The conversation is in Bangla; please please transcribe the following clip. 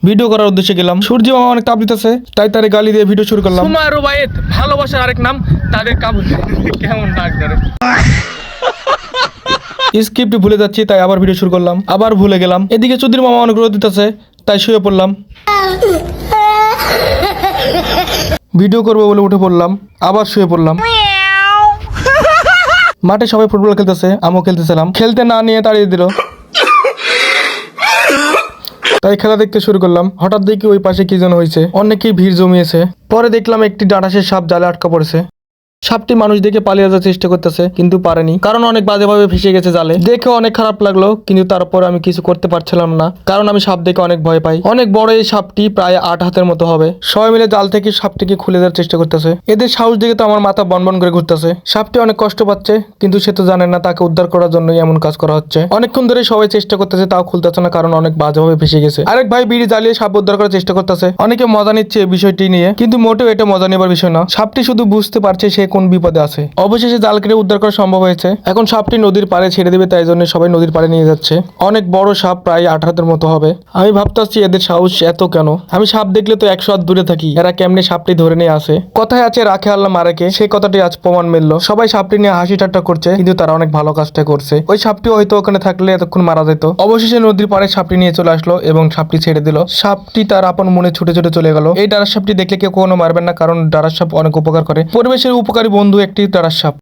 ভিডিও করার উদ্দেশ্যে গেলাম। সূর্য মামা অনেক তাপ দিতেছে, তাই তারে গালি দিয়ে ভিডিও শুরু করলাম। সুমারু বাইত ভালোবাসার আরেক নাম তাদের কাবুল। কেমন ডাক ধরে স্ক্রিপ্ট ভুলে যাচ্ছি, তাই আবার ভিডিও শুরু করলাম, আবার ভুলে গেলাম। এদিকে চৌধুরী মামা অনেক রোদ দিতেছে, তাই শুয়ে পড়লাম। ভিডিও করবো বলে উঠে পড়লাম, আবার শুয়ে পড়লাম। মাঠে সবাই ফুটবল খেলতেছে, আমিও খেলতেছিলাম। খেলতে না নিয়ে তাড়িয়ে দিল, তাই খেলা দেখতে শুরু করলাম। হঠাৎ দেখি ওই পাশে কি যেন হয়েছে, অনেকেই ভিড় জমিয়েছে। পরে দেখলাম একটি ডাঁটাসের সাপ জালে আটকা পড়েছে। সাপটি মানুষ দেখে পালিয়ে যাওয়ার চেষ্টা করতেছে, কিন্তু পারেনি, কারণ অনেক বাজেভাবে ফেসে গেছে জালে। দেখে অনেক খারাপ লাগলো, কিন্তু তারপর আমি কিছু করতে পারছিলাম না, কারণ আমি সাপ দেখে অনেক ভয় পাই। অনেক বড় এই সাপটি, প্রায় 8 হাতের মতো হবে। সবাই মিলে জাল থেকে সাপটিকে খুলে দেওয়ার চেষ্টা করতেছে। এদের সাহস দেখে তো আমার মাথা বনবন করে ঘুরতেছে। সাপটি অনেক কষ্ট পাচ্ছে, কিন্তু সে তো জানে না তাকে উদ্ধার করার জন্যই এমন কাজ করা হচ্ছে। অনেকক্ষণ ধরে সবাই চেষ্টা করতেছে, তাও খুলতেছে না, কারণ অনেক বাজেভাবে ফেসে গেছে। আরেক ভাই বিড়ি জ্বালিয়ে সাপ উদ্ধার করার চেষ্টা করতেছে। অনেকে মজা নিচ্ছে এই বিষয়টি নিয়ে, কিন্তু মোটেও এটা মজা নেবার বিষয় না। সাপটি শুধু বুঝতে পারছে সে কোন বিপদে আছে। অবশেষে জাল কেটে উদ্ধার করা সম্ভব হয়েছে। এখন সাপটি নদীর পাড়ে ছেড়ে দেবে, তাই জন্য সবাই নদীর পাড়ে নিয়ে যাচ্ছে। অনেক বড় সাপ, প্রায় 8 হাতের মতো হবে। আমি ভাবতেছি এদের সাহস এত কেন? আমি সাপ দেখলে তো 100 হাত দূরে থাকি, এরা কেমনে সাপটি ধরে নিয়ে আসে? কথায় আছে রাখে আল্লাহ মারেকে, সেই কথাটি আজ প্রমাণ মিলল। সবাই সাপটি নিয়ে হাসি ঠাট্টা করছে, কিন্তু তারা অনেক ভালো কাজটা করছে। ওই সাপটি হয়তো ওখানে থাকলে এতক্ষণ মারা যেত। অবশেষে নদীর পাড়ে সাপটি নিয়ে চলে আসলো এবং সাপটি ছেড়ে দিল। সাপটি তার আপন মনে ছুটে ছুটে চলে গেল। এই ডারাস সাপটি দেখলে কেউ কখনো মারবেন না, কারণ ডারাস সাপ অনেক উপকার করে। পরিবেশের উপকারী বন্ধু একটি ডারাস সাপ।